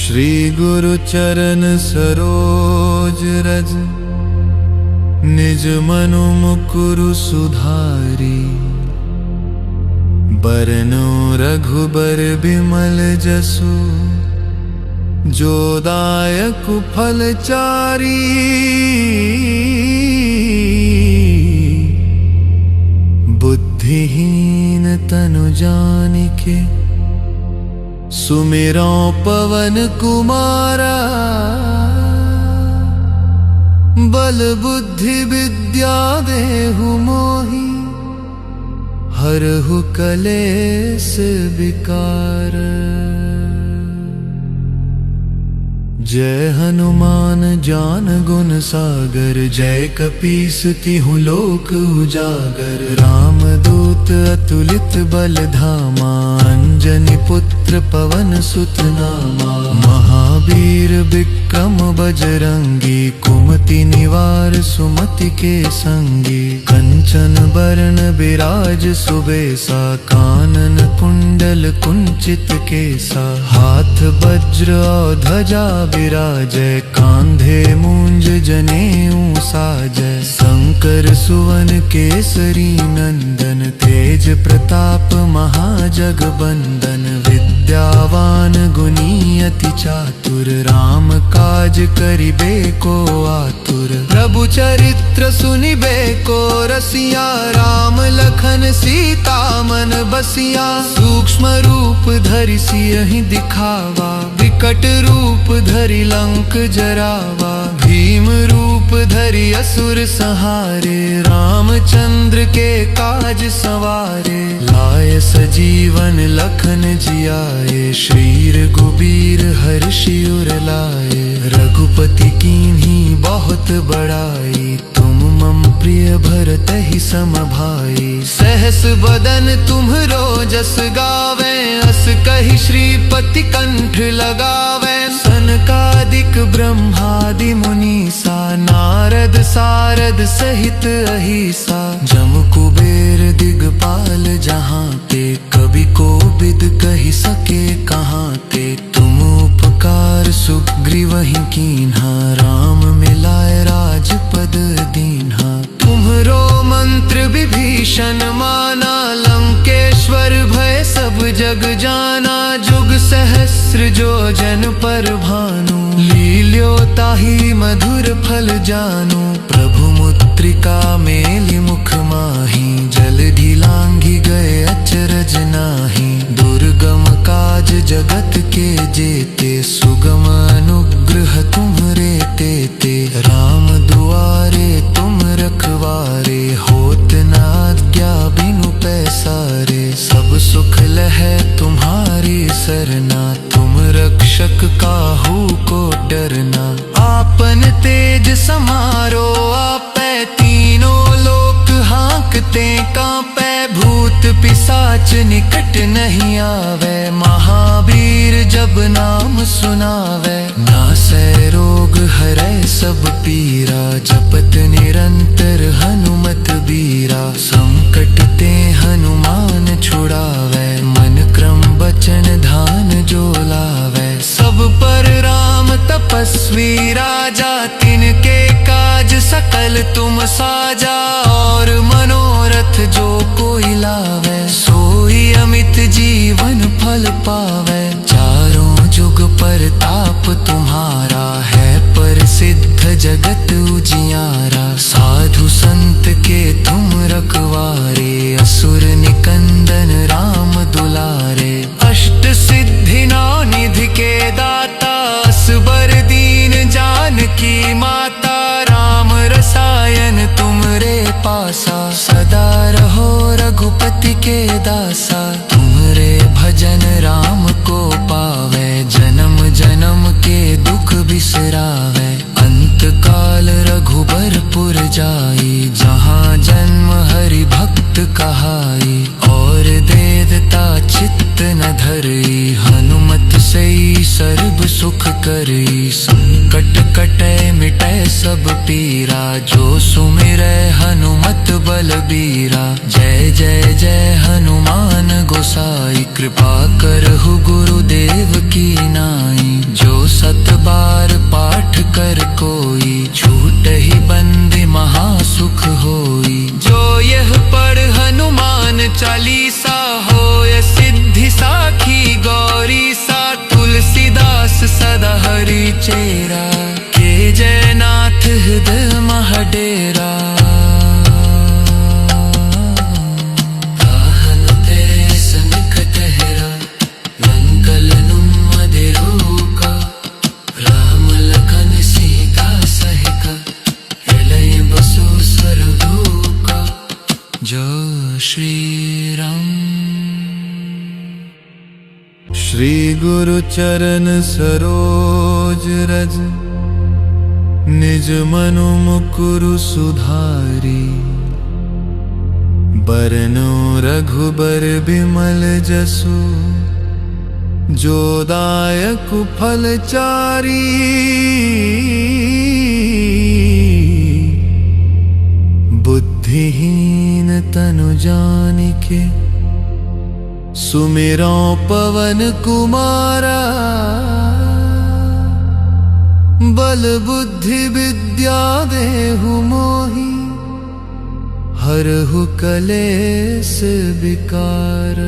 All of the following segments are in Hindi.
श्री गुरु चरण सरोज रज, निज मनु मुकुरु सुधारी। बरनु रघुबर बिमल जसु, जो दायक फल चारी। बुद्धिहीन तनु जानिके, सुमिरो पवन कुमारा। बल बुद्धि विद्या देहु मोहि, हरहु कलेस विकार। जय हनुमान ज्ञान गुण सागर, जय कपीस तिहुँ लोक उजागर। रामदूत अतुलित बल धामा, अंजनी पुत्र पवन सुत नामा। महावीर विक्रम बजरंगी, कुमति निवार सुमति के संगी। कंचन बरन बिराज सुबेसा, कानन कुंडल कुंचित केसा। हाथ वज्र और ध्वजा विराजय, कांधे मूंज जनेऊ साजय। शंकर सुवन केसरी नंदन, तेज प्रताप महाजगबंदन। विद्यावान गुणी अति चातुर, राम काज करिबे को आतुर। प्रभु चरित्र सुनिबे को रसिया, राम लखन सीता मन बसिया। सूक्ष्म रूप धरि सियहि दिखावा, विकट रूप धरि लंक जरावा। भीम रूप धरि असुर संहारे, रामचंद्र के काज सवारे। लाय सजीवन लखन जियाए, श्री रघुबीर हर्षि उर लाए। रघुपति कीन्ही बहुत बड़ाई, तुम मम प्रिय भरतहि सम भाई। सहस बदन तुम्हरो जस गावे, अस कहि श्रीपति कंठ लगावे। सनकादिक ब्रह्मादि मुनीसा, नारद सारद सहित अहिसा। जम कुबेर दिगपाल जहाँ ते, कवि कोविद कहि सके कहाँ ते। तुम उपकार सुग्रीवहि कीन्हा, राम मिलाय राजपद दीन्हा। तुम्हरो मंत्र विभीषण माना, लंकेश्वर भय सब जग जाना। जुग सहस्र जो जन पर भानु, लील्यो ताहि मधुर फल जानू। प्रभु मुद्रिका मेलि मुख माहि, जलधि लांघि गए अचरज नाही। दुर्गम काज जगत के जेते, सुगम अनुग्रह तुम्हरे तेते। राम दुआरे तुम रखवारे, होत न आज्ञा बिनु पैसारे। सब सुख लहै तुम्हारी सरना, तुम रक्षक काहू को डरना। आपन तेज समारो आपै, तीनों लोक हाँकते कांपै। भूत पिशाच निकट नहीं आवे, महावीर जब नाम सुनावे। नासै रोग हरै सब पीरा, जपत निरंतर हनुमत बीरा। संकट ते हनुमान छुड़ावे, मन क्रम बचन ध्यान जो लावे। सब पर राम तपस्वी राजा, तिनके काज सकल तुम साजा। और मनोरथ जो कोई लावे, सोई अमित जीवन फल पावे। चारों जुग परताप तुम्हारा, है प्रसिद्ध जगत उजियारा। साधु संत के तुम रखवारे, असुर निकंदन राम दुलारे। अष्ट सिद्धि नौ निधि के दाता, असबर दीन जानकी माता। राम रसायन तुमरे पासा, सदा रहो रघुपति के दासा। तुमरे भजन राम को पावे, जन्म जन्म के दुख बिसरावे। अंत काल रघुबरपुर जाई, जहाँ जन्म हरि भक्त कहाई। और देवता चित्त न धरई, हनुमत सई सर्ब सुख करई। संकट कटै मिटै सब पीरा, जो सुमिरै हनुमत बलबीरा। जय जय जय हनुमान गोसाई, कृपा करहु गुरुदेव की नाई। जो गुरु चरण सरोज रज, निज मनु मुकुरु सुधारी। बरनु रघुबर बिमल जसु, जो दायक फल चारी। बुद्धिहीन तनु जानिके, सुमिरो पवन कुमारा। बल बुद्धि विद्या देहु मोहि, हरहु कलेस विकार।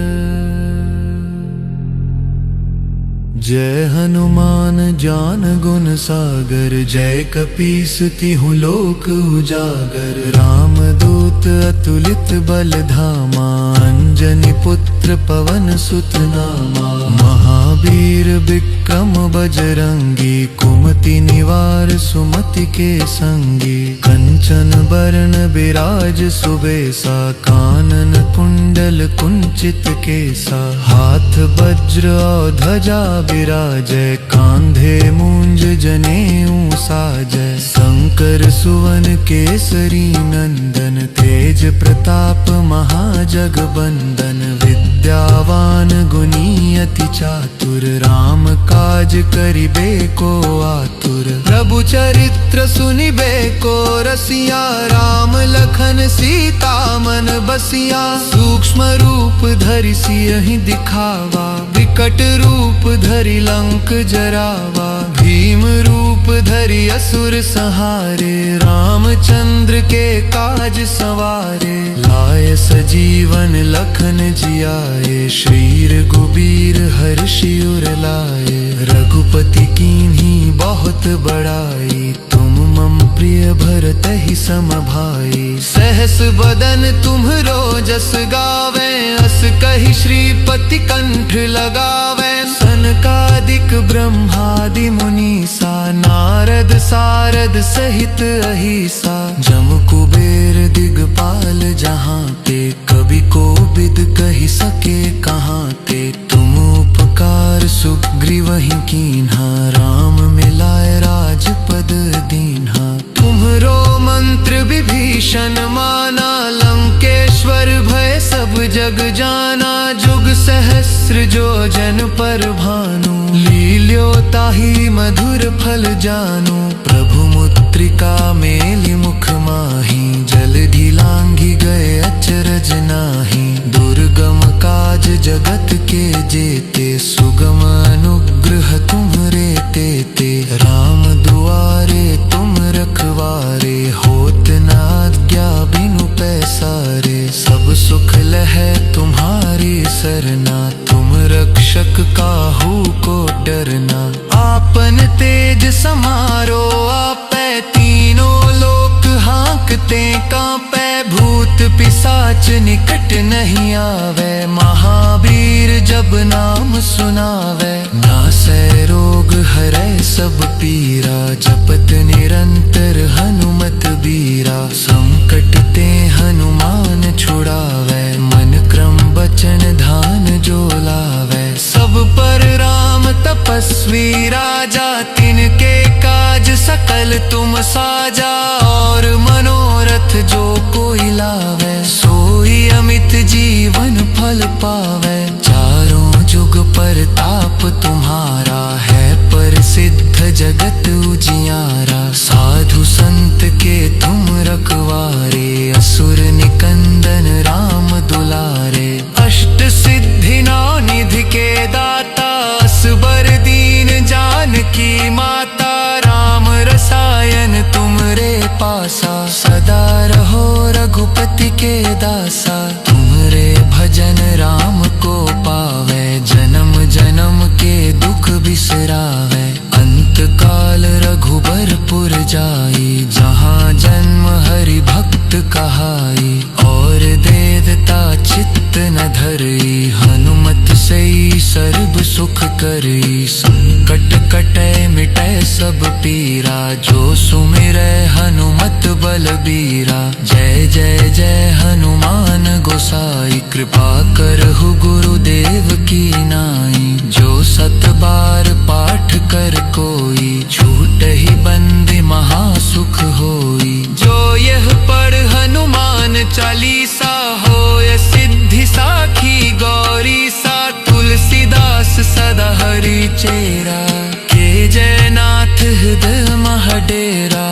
जय हनुमान ज्ञान गुण सागर, जय कपीस तिहुँ लोक उजागर। रामदूत अतुलित बल धामा, अंजनी पुत्र पवन सुत नामा। महावीर विक्रम बजरंगी, कुमति निवार सुमति के संगी। कंचन बरन बिराज सुबेसा, कानन कुंडल कुंचित केसा। हाथ वज्र और ध्वजा विराजय, कांधे मूंज जनेऊ साजय। शंकर सुवन केसरी नंदन, तेज प्रताप महाजगबंदन। विद्यावान गुणी अति चातुर, राम काज करिबे को आतुर। प्रभु चरित्र सुनिबे को रसिया, राम लखन सीता मन बसिया। सूक्ष्म रूप धरि सियहि दिखावा, विकट रूप धरि लंक जरावा। भीम रूप धरि असुर संहारे, रामचंद्र के काज सवारे। लाए सजीवन लखन जियाए, श्री रघुबीर हर्षि उर लाए। रघुपति कीन्ही बहुत बड़ाई, तुम मम प्रिय भरतहि सम भाई। सहस बदन तुम्हरो जस गावे, अस कहि श्रीपति कंठ लगावे। सनकादिक ब्रह्मादि मुनीसा, नारद सारद सहित अहिसा। जम कुबेर दिगपाल जहाँ ते, कवि कोविद कहि सके कहाँ ते। तुम उपकार सुग्रीवहि कीन्हा, राम मिलाए राजपद दीन्हा। तुम्हरो मंत्र विभीषण माना, लंकेश्वर भय सब जग जाना। जुग सहस्र जो जन पर भानु, लील्यो ताहि मधुर फल जानु। प्रभु मुद्रिका मेलि मुख माहि, जलधि लांघि गए अचरज नाही। दुर्गम काज जगत के जेते, सुगम अनुग्रह तुम्हरे तेते। राम दुआरे तुम रखवारे, होत न आज्ञा बिनु पैसारे। सब सुख लहै तुम्हारी सरना, तुम रक्षक काहू को डरना। आपन तेज समारो आपै, तीनों लोक हाँकते कांपै। भूत पिशाच निकट नहीं आवे, महावीर जब नाम सुनावे। नासै रोग हरै सब पीरा, जपत निरंतर हनुमत बीरा। संकट ते हनुमान छुड़ावे, मन क्रम बचन ध्यान जो लावे। सब पर राम तपस्वी राजा, तिनके काज सकल तुम साजा। और मनोरथ जो कोई लावे, सोई अमित जीवन फल पावे। चारों जुग परताप तुम्हारा, है प्रसिद्ध जगत उजियारा। साधु संत के तुम रखवारे, असुर निकंदन राम दुलारे। अष्ट सिद्धि नौ निधि के दाता, असबर दीन जानकी माता। राम रसायन तुमरे पासा, सदा रहो रघुपति के दासा। तुमरे भजन राम को पावे, जन्म जन्म के दुख बिसरावे। अंत काल रघुबरपुर जाई, जहाँ जन्म हरि भक्त कहाई। और देवता चित्त न धरई, हनुमत सई सर्ब सुख करई। संकट कटै मिटै सब पीरा, जो सुमिरै हनुमत बलबीरा। जय जय जय हनुमान गोसाई, कृपा करहु गुरुदेव की नाई। जो सत बार पाठ कर कोई, छूटहि बंदी महासुख होई। जो यह पढ़ हनुमान चालीसा, होय सिद्धि साखी गौरी सा। तुलसीदास सदा हरि चेरा, के जयनाथ हृदय मह डेरा।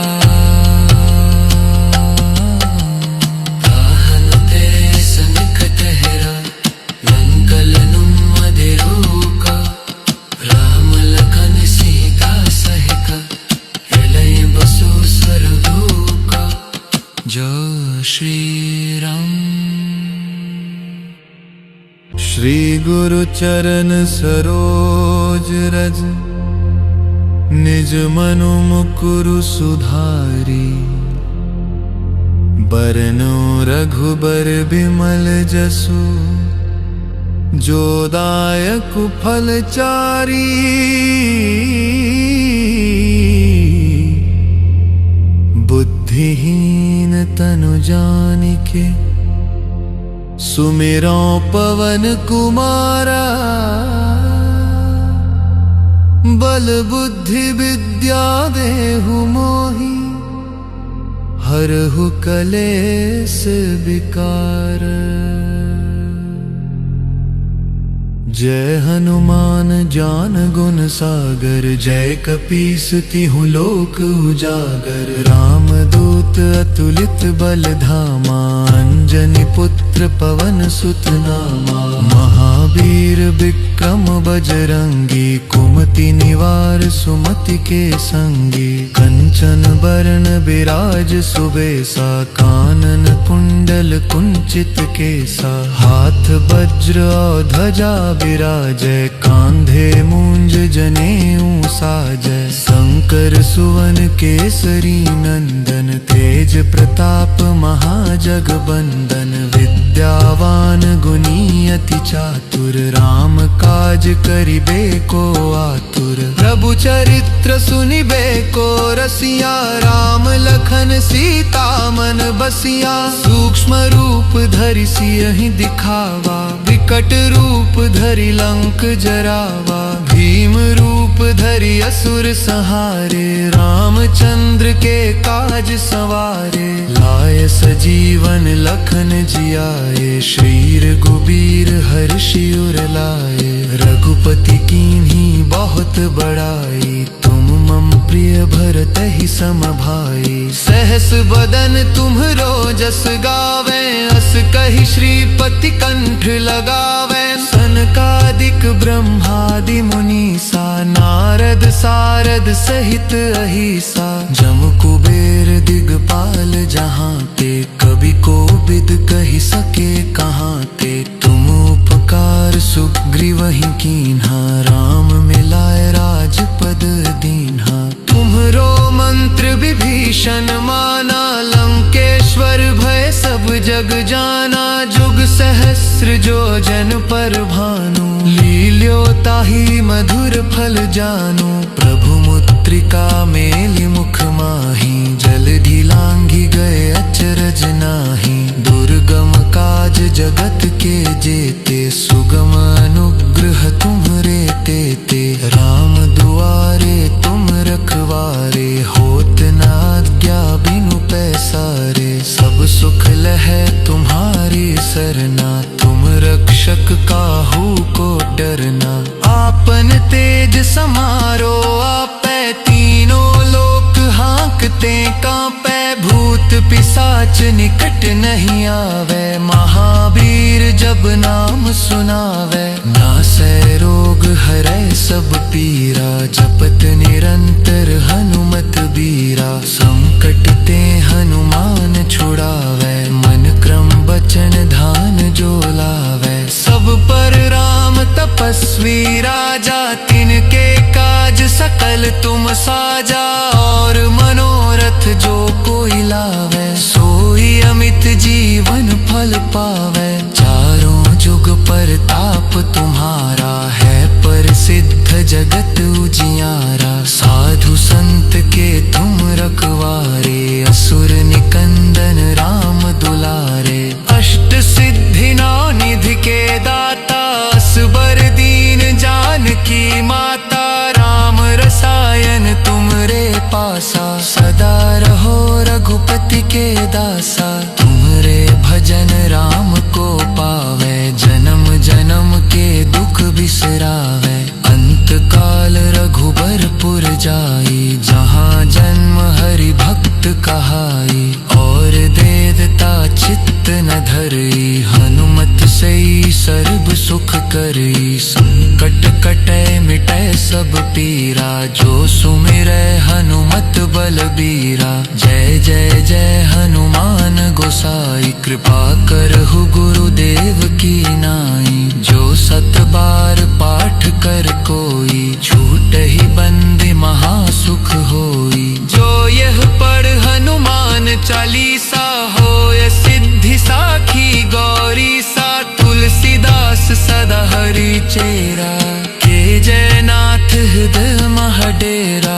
ताहन तेरे सनिकट हेरा, लंकलनुम मदिरोका। राम लखन सीता सहिका, हृदय बसु स्वर्गलोका। जय श्री राम। श्री गुरु चरण सरोज रज, निज मनु मुकुरु सुधारी। बरनु रघुबर बिमल जसु, जो दायक फल चारी। बुद्धिहीन तनु जानिके, सुमिरो पवन कुमारा। बल बुद्धि विद्या देहु मोहि, हरहु कलेस विकार। जय हनुमान ज्ञान गुण सागर, जय कपीस तिहु लोक उजागर। रामदूत अतुलित बल धामा, अंजनी पुत्र पवन सुत नामा। महावीर विक्रम बजरंगी, कुमति निवार सुमति के संगी। कंचन बरन बिराज सुबेसा, कानन कुंडल कुंचित केसा। हाथ वज्र और ध्वजा विराजय, कांधे मूंज जनेऊ साजय। शंकर सुवन केसरी नंदन, तेज प्रताप महाजगबंदन। विद्यावान गुणी अति चातुर, राम काज करिबे को आतुर। प्रभु चरित्र सुनिबे को रसिया, राम लखन सीता मन बसिया। सूक्ष्म रूप धरि सियहि दिखावा, विकट रूप धरि लंक जरावा। भीम रूप धरि असुर संहारे, रामचंद्र के काज सवारे। लाय सजीवन लखन जियाए, श्री रघुबीर हर्षि उर लाए। रघुपति कीन्ही बहुत बड़ाई, तुम मम प्रिय भरतहि सम भाई। सहस बदन तुम्हरो जस गावे, अस कहि श्रीपति कंठ लगावे। सनकादिक ब्रह्मादि मुनीसा, नारद सारद सहित अहिसा। जम कुबेर दिगपाल जहाँ ते, कवि कोविद कहि सके कहाँ ते। तुम उपकार सुग्रीवहि कीन्हा, राम मिलाय राजपद दीन्हा। तुम्हरो मंत्र विभीषण माना, लंकेश्वर भय सब जग जाना। जुग सहस्र जो जन पर भानु, लील्यो ताहि मधुर फल जानु। प्रभु मुद्रिका मेलि मुख माहि, जलधि लांघि गए अचरज नाही। दुर्गम काज जगत के जेते, सुगम अनुग्रह तुम्हरे तेते। राम दुआरे तुम रखवारे, होत न आज्ञा बिनु पैसारे। सब सुख लहै तुम्हारी सरना, तुम रक्षक काहू को डरना। आपन तेज समारो आपै, तीनों लोक हांकते कांपै। भूत पिशाच निकट नहीं आवे, महावीर जब नाम सुनावे। नासै रोग हरै सब पीरा, जपत निरंतर हनुमत बीरा। संकट ते हनुमान छुड़ावे, मन क्रम बचन ध्यान जो लावे। सब पर राम तपस्वी राजा, तिनके काज सकल तुम साजा। और मनोरथ जो कोई लावे, सोई अमित जीवन फल पावे। चारों जुग परताप तुम्हारा है, प्रसिद्ध जगत उजियारा। जाई, जहाँ जन्म हरि भक्त कहाई। और देवता चित्त न धरई, हनुमत सई सर्ब सुख करई। संकट कटै मिटै सब पीरा, जो सुमिरै हनुमत बलबीरा। जय जय जय हनुमान गोसाई, कृपा करहु गुरुदेव की नाई। जो सत बार पाठ कर कोई, छूटहि बंदी महासुख होई। जो यह पढ़ हनुमान चालीसा, होय सिद्धि साखी गौरी सा। तुलसीदास सदा हरि चेरा, के जयनाथ हृदय मह डेरा।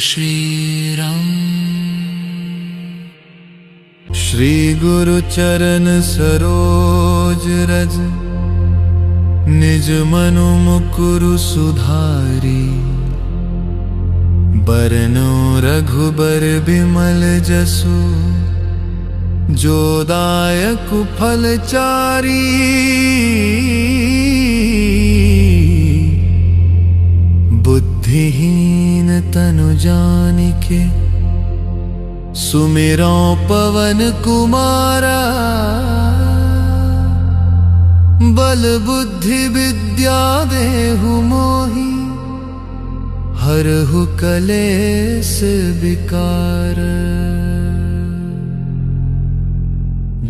श्री राम। श्री गुरु चरण सरोज रज, निज मनु मुकुरु सुधारी। बरनो रघुबर बिमल जसु, जो दायक फल चारी। बुद्धिहीन तनु जानिके, सुमिरो पवन कुमारा। बल बुद्धि विद्या देहु मोहि, हरहु कलेस विकार।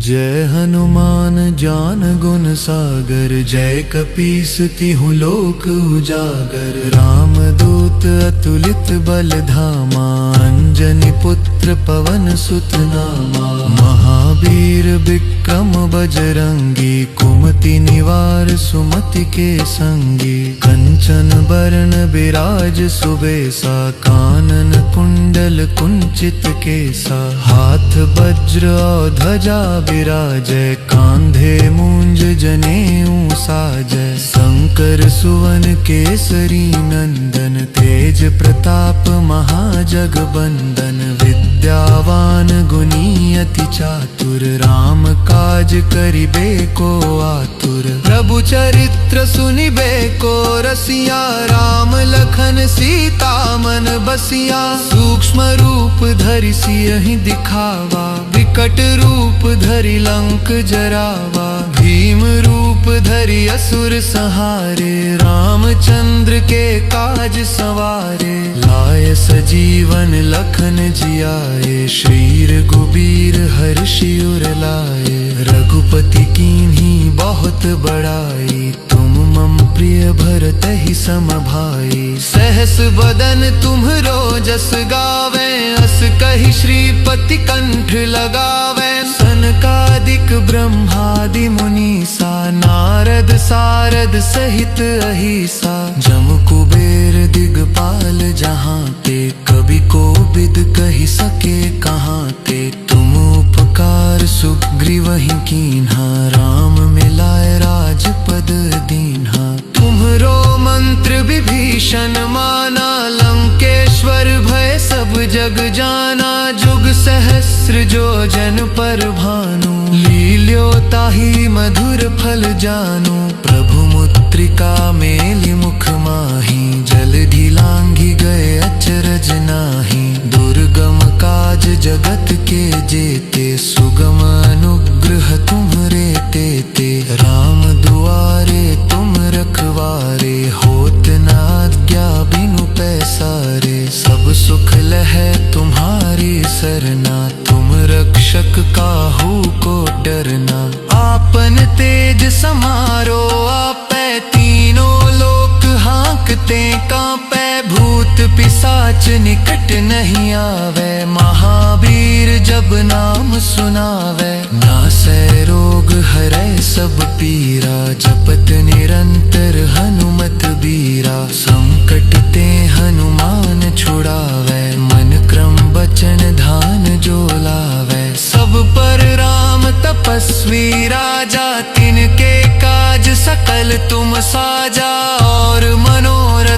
जय हनुमान ज्ञान गुण सागर, जय कपीस तिहुँ लोक उजागर। रामदूत अतुलित बल धामा, अंजनी पुत्र पवन सुत नामा। महावीर विक्रम बजरंगी, कुमति निवार सुमति के संगी। कंचन बरन बिराज सुबेसा, कानन कुंडल कुंचित केसा। हाथ वज्र और ध्वजा विराजै, कांधे मूंज जनेऊ साजै। शंकर सुवन केसरी नंदन, तेज प्रताप महाजगबंदन। विद्यावान गुणी अति चातुर, राम काज करिबे को आतुर। प्रभु चरित्र सुनिबे को रसिया, राम लखन सीता मन बसिया। सूक्ष्म रूप धरि सियहि दिखावा, विकट रूप धरि लंक जरावा। भीम रूप धरि असुर संहारे, रामचंद्र के काज सवारे। लाय सजीवन लखन जियाए, श्री रघुबीर हर्षि उर लाए। रघुपति कीन्ही बहुत बड़ाई, तुम मम प्रिय भरतहि सम भाई। सहस बदन तुम्हरो जस गावे, अस कहि श्रीपति कंठ लगावे। सनकादिक ब्रह्मादि मुनीसा, नारद सारद सहित अहिसा। जम कुबेर दिगपाल जहाँ ते, कवि कोविद कहि सके कहाँ ते। तुम उपकार सुग्रीवहि कीन्हा, राम मिलाय राजपद दीन्हा। तुम्हरो मंत्र विभीषण माना, लंकेश्वर भय सब जग जाना। जुग सहस्र जो जन पर भानु, लील्यो ताहि मधुर फल जानु। प्रभु मुद्रिका मेलि मुख माहि, जलधि लांघि गए अचरज नाही। दुर्गम काज जगत के जेते, सुगम अनुग्रह तुम्हरे तेते। राम दुआरे तुम रखवारे, होत न आज्ञा बिनु पैसारे। सब सुख लहै तुम्हारी सरना, तुम रक्षक काहू को डरना। आपन तेज समारो आपै, तीनों लोक हांकते कांपै। भूत पिशाच निकट नहीं आवे, महावीर जब नाम सुनावे। नासै रोग हरै सब पीरा, जपत निरंतर हनुमत बीरा। संकट ते हनुमान छुड़ावे, मन क्रम बचन ध्यान जो लावे। सब पर राम तपस्वी राजा, तिनके काज सकल तुम साजा। और मनोरथ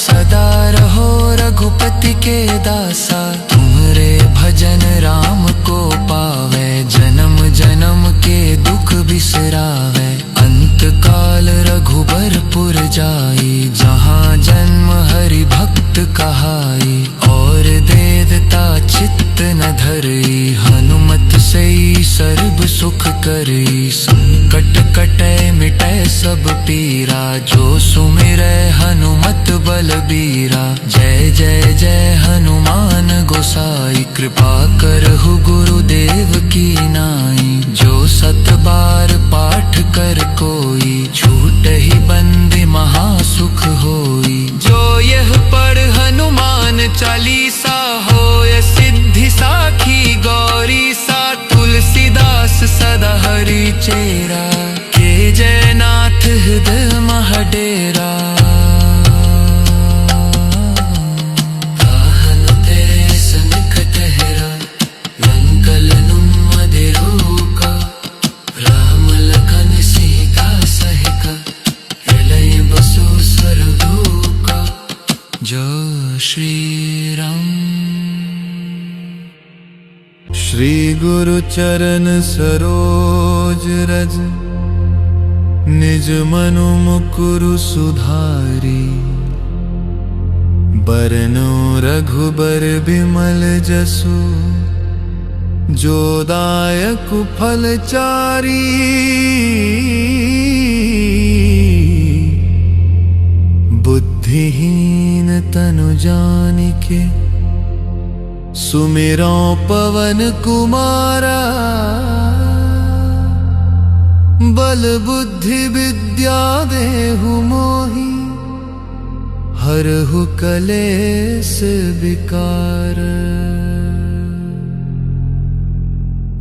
सदा रहो रघुपति के दासा। तुमरे भजन राम को पावे, जन्म जन्म के दुख बिसरावे। अंत काल रघुबरपुर जाई, जहाँ जन्म हरि भक्त कहाई। और देवता चित्त न धरई, हनुमत सई सर्ब सुख करई। संकट कटै मिटै सब पीरा, जो सुमिरै हनुमत बलबीरा। जय जय जय हनुमान गोसाई, कृपा करहु गुरुदेव की नाई। जो सत बार पाठ कर कोई, छूटहि बंदी महासुख होई। जो यह पढ़ हनुमान चालीसा, होय सिद्धि साखी गौरी सा। तुलसीदास सदा हरि चेरा, के जयनाथ हृदय मह डेरा। ताहन तेरे सनिकट हेरा, लंकल नुम मदिरोका। राम लखन सीता सहिका, प्रलय बसु स्वर्गलोका। जय श्री राम। श्री गुरु चरण सरोज रज, निज मनु मुकुरु सुधारी। बरनो रघुबर बिमल जसु, जो दायक फल चारी। बुद्धिहीन तनु जानिके, सुमिरो पवन कुमारा। बल बुद्धि विद्या देहु मोहि, हरहु कलेस विकार।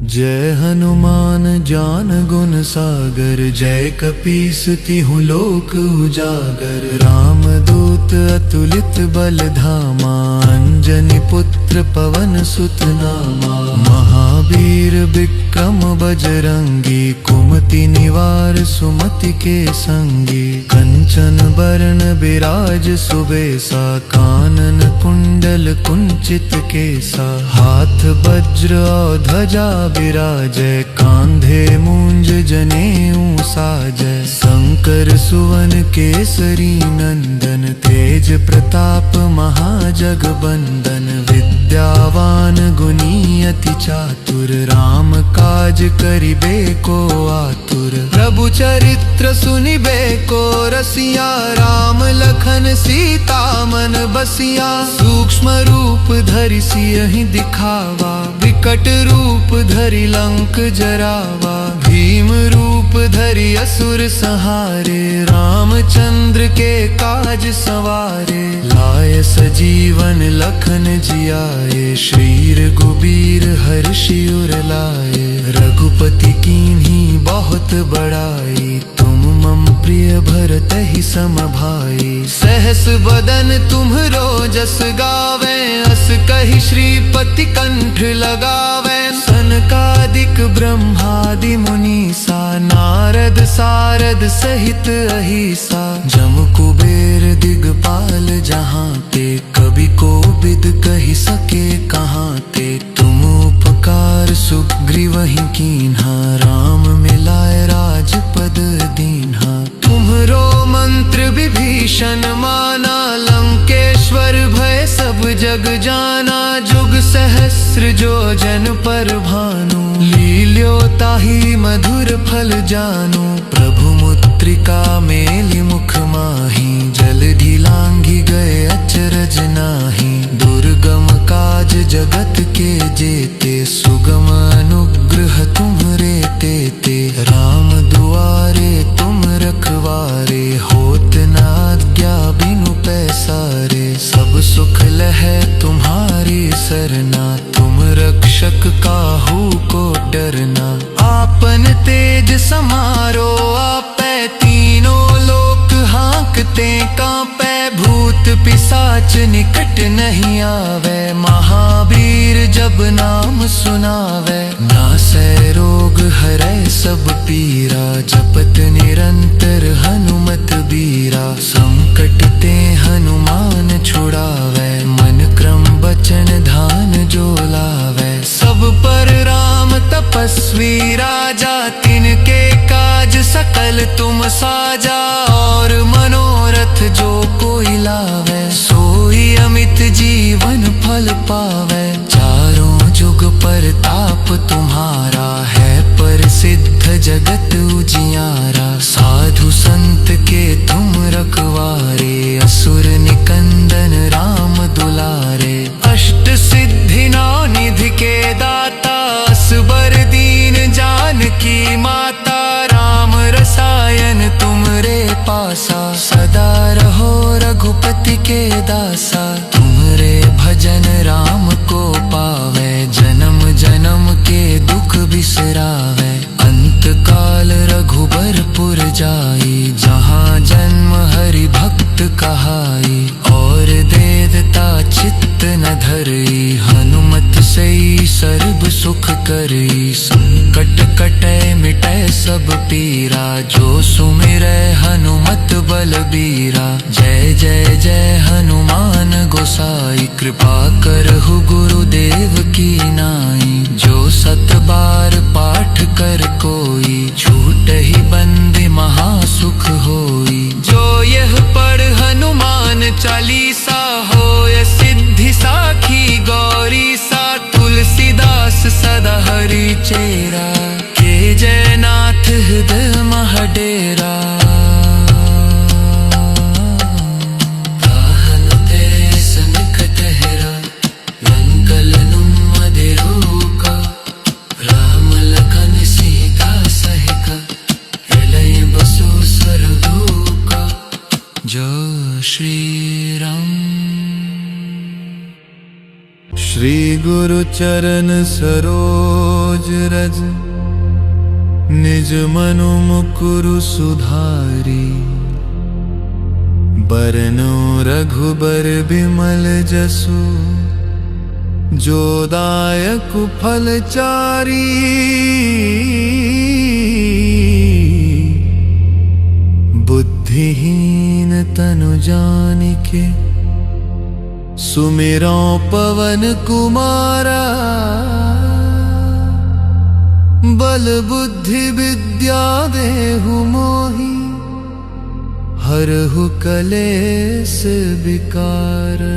जय हनुमान ज्ञान गुण सागर, जय कपीस तिहुँ लोक उजागर। राम दूत अतुलित बल धामा, अंजनी पुत्र पवन सुत नामा। महावीर विक्रम बजरंगी, कुमति निवार सुमति के संगी। कंचन बरन बिराज सुबेसा, कानन कुंडल कुंचित केसा। हाथ वज्र और ध्वजा विराजै, कांधे मूंज जनेऊ साजै। शंकर सुवन केसरी नंदन, तेज प्रताप महाजगबंदन। विद्यावान गुणी अति चातुर, राम काज करिबे को आतुर। प्रभु चरित्र सुनिबे को रसिया, राम लखन सीता मन बसिया। सूक्ष्म रूप धरि सियहि दिखावा, विकट रूप धरि लंक जरावा। भीम रूप धरि असुर संहारे, रामचंद्र के काज सवारे। लाय सजीवन लखन जियाए, श्री रघुबीर हर्षि उर लाए। रघुपति कीन्ही बहुत बड़ाई, तुम मम प्रिय भरतहि सम भाई। सहस बदन तुम्हरो जस गावे, अस कहि श्रीपति कंठ लगावे। सनकादिक ब्रह्मादि मुनीसा, नारद सारद सहित अहिसा। जम कुबेर दिगपाल जहाँ ते, कवि कोविद कहि सके कहाँ ते। तुम उपकार सुग्रीवहि कीन्हा, राम मिलाय राजपद दीन्हा। तुम्हरो मंत्र विभीषण माना, लंकेश्वर भय सब जग जाना। जुग सहस्र जो जन पर भानु, लील्यो ताहि मधुर फल जानु। प्रभु मुद्रिका मेलि मुख माहि, जलधि लांघि गए अचरज नाही। दुर्गम काज जगत के जेते, सुगम अनुग्रह तुम्हरे तेते। राम दुआरे तुम रखवारे, होत न आज्ञा बिनु पैसारे। सब सुख लहै तुम्हारी सरना, तुम रक्षक काहू को डरना। आपन तेज समारो आपै, तीनों लोक हांकते कांपै। भूत पिशाच निकट नहीं आवे, महावीर जब नाम सुनावे। नासै रोग हरै सब पीरा, जपत निरंतर हनुमत बीरा। संकट ते हनुमान छुड़ावे, मन क्रम बचन ध्यान जो लावे। सब पर राम तपस्वी राजा, तिनके काज सकल तुम साजा। और मनोरथ जो कोई लावे, सोई अमित जीवन फल पावे। चारों जुग परताप तुम्हारा, है प्रसिद्ध जगत उजियारा। साधु संत के तुम रखवारे, असुर निकंदन राम दुलारे। अष्ट सिद्धि नौ निधि के दाता, असबर दीन जानकी माता। राम रसायन तुमरे पासा, सदा रहो रघुपति के दासा। तुमरे भजन राम को पावे, जन्म जन्म के दुख बिसरावे। अंत काल रघुबरपुर जाई, जहाँ जन्म हरि भक्त कहाई। और देवता चित्त न धरई, हनुमत सई सर्ब सुख करई। संकट कटै मिटै सब पीरा, जो सुमिरै हनुमत बलबीरा। जय जय जय हनुमान गोसाई, कृपा करहु गुरुदेव की नाई। जो सत बार पाठ कर कोई, छूटहि बंदी महासुख होई। जो यह पढ़ हनुमान चालीसा, होय सिद्धि साखी गौरी सा। तुलसीदास सदा हरि चेरा, के जयनाथ हृदय मह डेरा। श्री राम। श्री गुरु चरण सरोज रज, निज मनु मुकुरु सुधारी। बरनो रघुबर बिमल जसु, जो दायक फल चारी। बुद्धिहीन तनु जानिके, सुमिरो पवन कुमारा। बल बुद्धि विद्या देहु मोहि, हरहु कलेस विकार।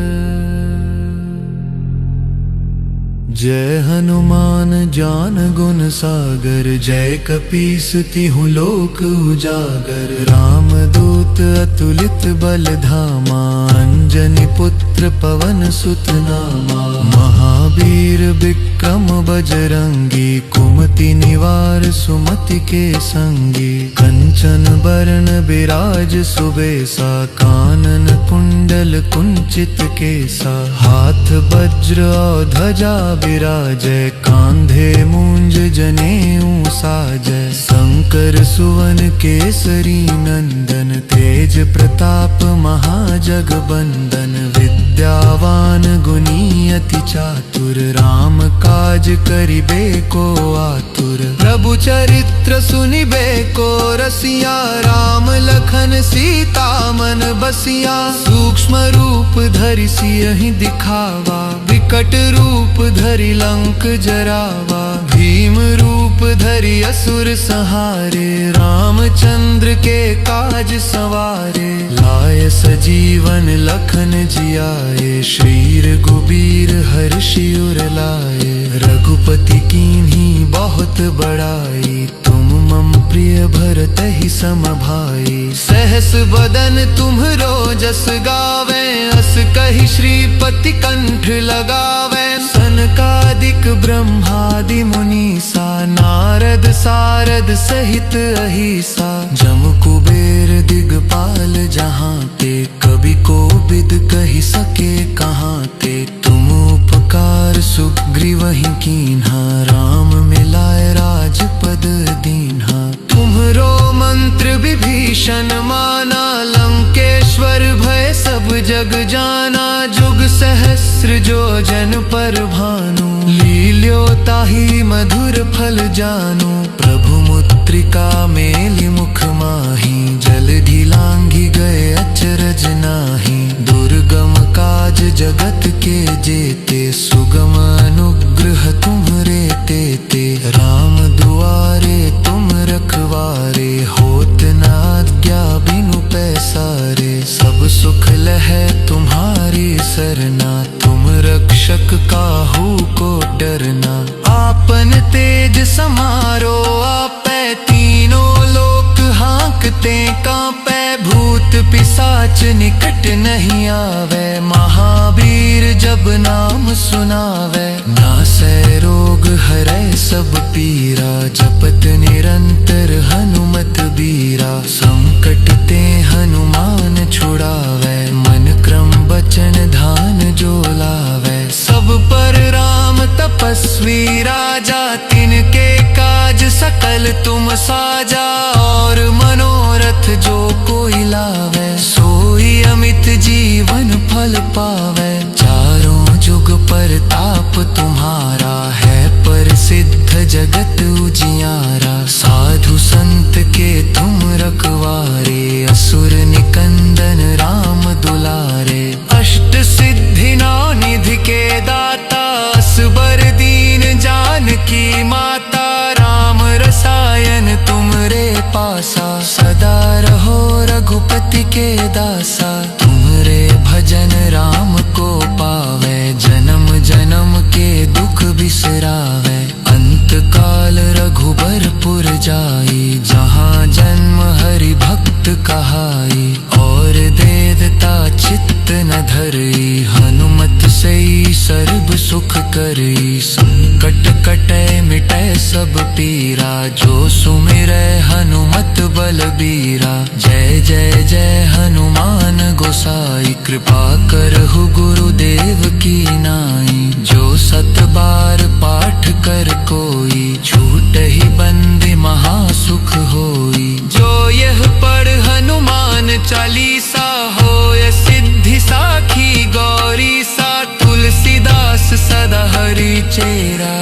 जय हनुमान ज्ञान गुण सागर, जय कपीस तिहु लोक उजागर। राम दूत अतुलित बल धामा, अंजनी पुत्र पवन सुत नामा। महावीर विक्रम बजरंगी, कुमति निवार सुमति के संगी। कंचन बरन बिराज सुबेसा, कानन कुंडल कुंचित केसा। हाथ वज्र और ध्वजा विराजय, कांधे मूंज जनेऊ साजय। शंकर सुवन केसरी नंदन, तेज प्रताप महाजगबंदन। विद्यावान गुणी अति चातुर, राम काज करिबे को आतुर। प्रभु चरित्र सुनिबे को रसिया, राम लखन सीता मन बसिया। सूक्ष्म रूप धरि सियहि दिखावा, विकट रूप धरि लंक जरावा। भीम रूप धरि असुर संहारे, रामचंद्र के काज सवारे। लाय सजीवन लखन जियाए, श्री रघुबीर हर्षि उर लाए। रघुपति कीन्ही बहुत बड़ाई, तुम मम प्रिय भरतहि सम भाई। सहस बदन तुम्हरो जस गावे, अस कहि श्रीपति कंठ लगावे। सनकादिक ब्रह्मादि मुनीसा, नारद सारद सहित अहिसा। जम कुबेर दिगपाल जहाँ ते, कवि कोविद कहि सके कहाँ ते। तुम उपकार सुग्रीवहि कीन्हा, राम मिलाए राजपद दीन्हा। तुम्हरो मंत्र विभीषण माना, लंकेश्वर भय सब जग जाना जुग सहस्र जो जन पर भानु, लील्यो ताहि मधुर फल जानु। प्रभु मुद्रिका मेलि मुख माही, जल ढिलांघि गए अचरज नाही। दुर्गम काज जगत के जेते, सुगम अनुग्रह तुम्हरे तेते। राम दुआरे तुम रखवारे, होत न आज्ञा बिनु पैसारे। सब सुख लहै तुम्हारी सरना, तुम रक्षक काहू को डरना। आपन तेज समारो आपै, तीनों लोक हाँकते कांपै। भूत पिशाच निकट नहीं आवे, महावीर जब नाम सुनावे। नासै रोग हरै सब पीरा, जपत निरंतर हनुमत बीरा। संकट ते हनुमान छुड़ावे, मन क्रम बचन ध्यान जो लावे। सब पर राम तपस्वी राजा, तिनके काज सकल तुम साजा। और मनोरथ जो कोई लावे, सोई अमित जीवन फल पावे। चारों जुग परताप तुम्हारा, है प्रसिद्ध जगत उजियारा। साधु संत के तुम रखवारे, असुर निकंदन राम दुलारे। अष्ट सिद्धि नौ निधि के दाता, असबर दीन जानकी माता। राम रसायन तुमरे पासा, सदा रहो रघुपति के दासा। तुमरे भजन राम को पावे, जन्म जन्म के दुख बिसरावे। अंत काल रघुबरपुर जाई, जहाँ जन्म हरि भक्त कहाई। और देवता चित्त न धरई, हनुमत सई सर्ब सुख करई। संकट कटै मिटै सब पीरा, जो सुमिरै हनुमत बलबीरा। जय जय जय हनुमान गोसाई, कृपा करहु गुरुदेव की नाई। जो सत बार पाठ कर कोई, छूटहि बंदी महासुख होई। जो यह पढ़ हनुमान चालीसा, होय सिद्धि साखी गौरी सा। तुलसीदास सदा हरि चेरा,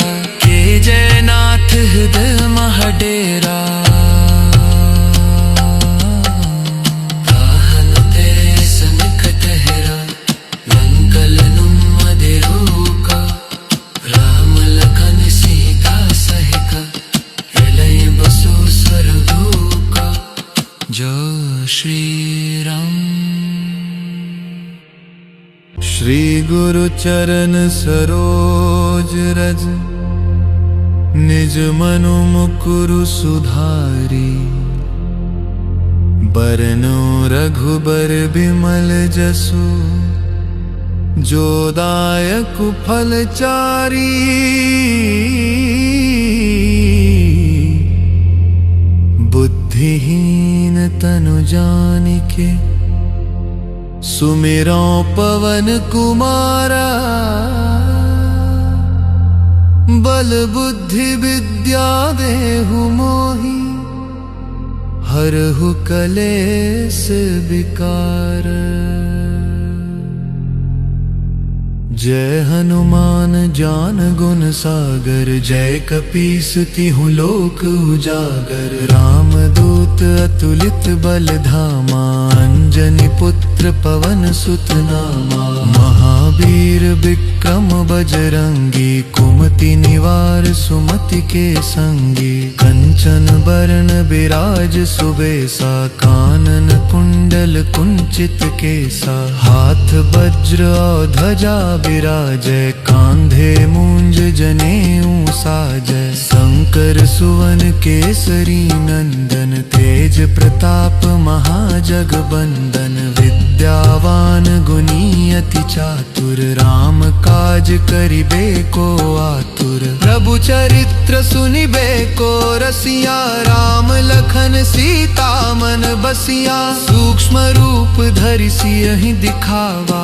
के जयनाथ हृदय मह डेरा। ताहन तेरे सनिकट हेरा, लंकलनुम मदिरोका। राम लखन सीता सहिका, प्रलय बसु स्वर्गलोका। जय श्री राम। श्री गुरु चरण सरोज रज, निज मनु मुकुरु सुधारी। बरनो रघुबर बिमल जसु, जो दायक फल चारी। बुद्धिहीन तनु जानिके, सुमिरो पवन कुमारा। बल बुद्धि विद्या देहु मोहि, हरहु कलेस विकार। जय हनुमान ज्ञान गुण सागर, जय कपीस तिहुँ लोक उजागर। राम दूत अतुलित बल धामा, अंजनी पुत्र पवन सुत नामा। महावीर विक्रम बजरंगी, कुमति निवार सुमति के संगी। कंचन बरन बिराज सुबेसा, कानन कुंडल कुंचित केसा। हाथ वज्र और ध्वजा विराजय, कांधे मूंज जनेऊ साजय। शंकर सुवन केसरी नंदन, तेज प्रताप महाजगबंदन। विद्यावान गुणी अति चातुर, राम काज करिबे को आतुर। प्रभु चरित्र सुनिबे को रसिया, राम लखन सीता मन बसिया। सूक्ष्म रूप धरि सियहि दिखावा,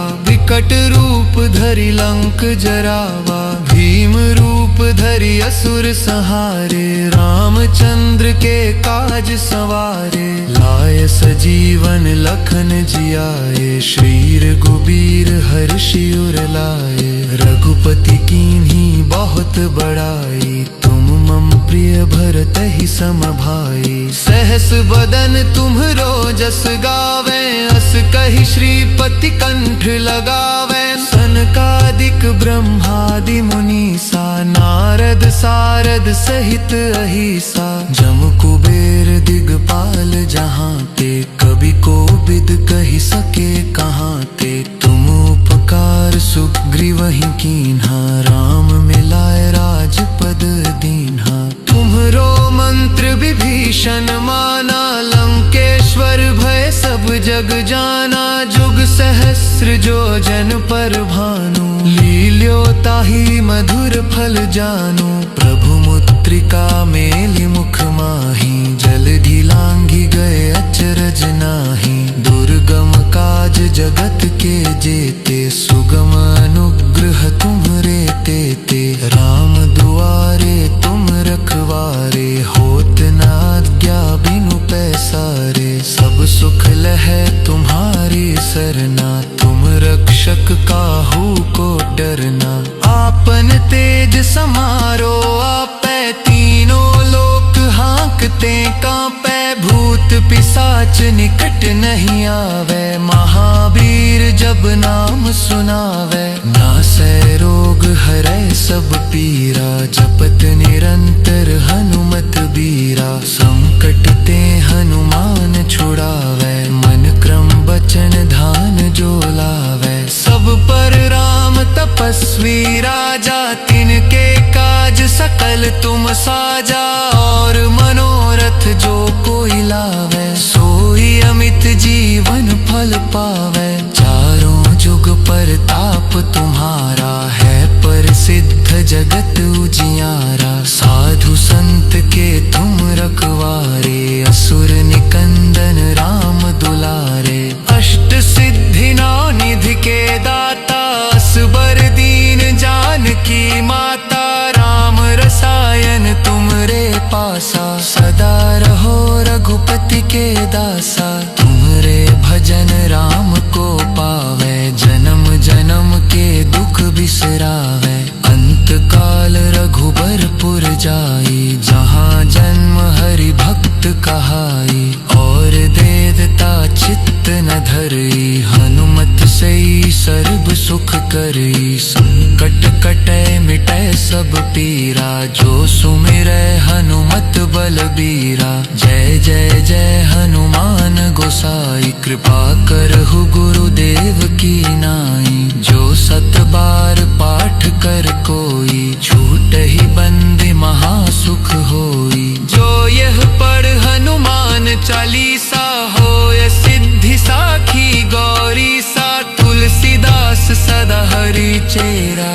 संकट रूप धरि लंक जरावा, भीम रूप धरि असुर संहारे, रामचंद्र के काज सवारे, लाय सजीवन लखन जियाए, श्री रघुबीर हर्षि उर लाए, रघुपति कीन्ही बहुत बड़ाई, तुम मम प्रिय भरतहि सम भाई, सहस बदन तुम्हरो जस गावे, अस कहि श्रीपति कंठ लगावे, सनकादिक ब्रह्मादि मुनीसा, नारद सारद सहित अहिसा, जम कुबेर दिगपाल जहाँ ते, कभी कोविद कहि सके कहाँ ते, तुम उपकार सुग्रीवहि कीन्हा, राम मिलाए राजपद दीन्हा, तुम्हरो मंत्र विभीषण माना, लंकेश्वर भय सब जग जाना, जुग सहस्र जो जन पर भानु, लील्यो ताहि मधुर फल जानु, प्रभु मुद्रिका मेलि मुख माहि, जलधि लांघि गए अचरज नाही, दुर्गम काज जगत के जेते, सुगम अनुग्रह तुम्हरे तेते, राम दुआरे तुम रखवारे, होत न आज्ञा बिनु पैसारे, सब सुख लहै तुम्हारी सरना, तुम रक्षक काहू को डरना, आपन तेज समारो आपै, तीनों लोक हाँकते कांपै, भूत पिशाच निकट नहीं आवे, महावीर जब नाम सुनावे, नासै रोग हरै सब पीरा, जपत निरंतर हनुमत बीरा, संकट ते हनुमान छुड़ावे, मन क्रम बचन ध्यान जो लावे, सब पर राम तपस्वी राजा, तिनके काज सकल तुम साजा, और मनोरथ जो कोई लावे, सोई अमित जीवन फल पावे, चारों जुग परताप तुम्हारा, है प्रसिद्ध जगत उजियारा, साधु संत के तुम रखवारे, असुर निकंदन राम दुलारे, अष्ट सिद्धि नौ निधि के दाता, असबर दीन जानकी माता, राम रसायन तुमरे पासा, सदा रहो रघुपति के दासा, तुमरे भजन राम को पावे, जन्म जन्म के दुख बिसरावे, अंत काल रघुबरपुर जाई, जहाँ जन्म हरि भक्त कहाई, और देवता चित्त न धरई, हनुमत सई सर्ब सुख करई, संकट कटै मिटै सब पीरा, जो सुमिरै हनुमत बलबीरा, जय जय जय हनुमान गोसाई, कृपा करहु गुरुदेव की नाई, जो सत बार पाठ कर कोई, छूटहि बंदी महासुख होई, जो यह पढ़ हनुमान चालीसा, होय सिद्धि साखी गौरी सा, तुलसीदास सदा हरि चेरा,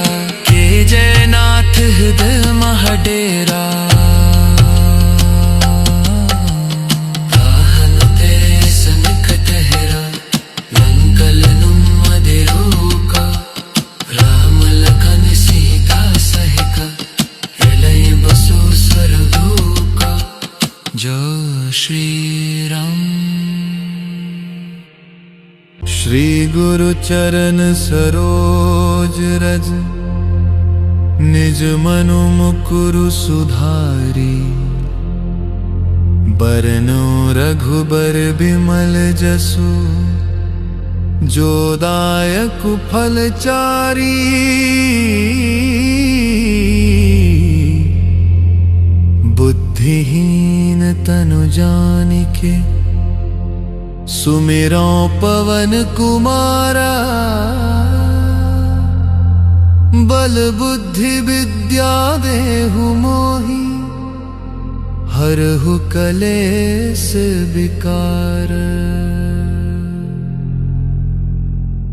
के जय नाथ हृदय मह डेरा, ताहन तेरे सनिकट हेरा, लंकल नुम अधिरोका, राम लखन सीता सहिका, एलय बसु स्वर्गलोका, जय श्री राम। श्री गुरु चरण सरोज रज, निज मनु मुकुरु सुधारी, बरनो रघुबर बिमल जसु, जो दायक फल चारी, बुद्धिहीन तनु जानिके, सुमिरो पवन कुमारा, बल बुद्धि विद्या देहु मोहि, हरहु कलेस विकार।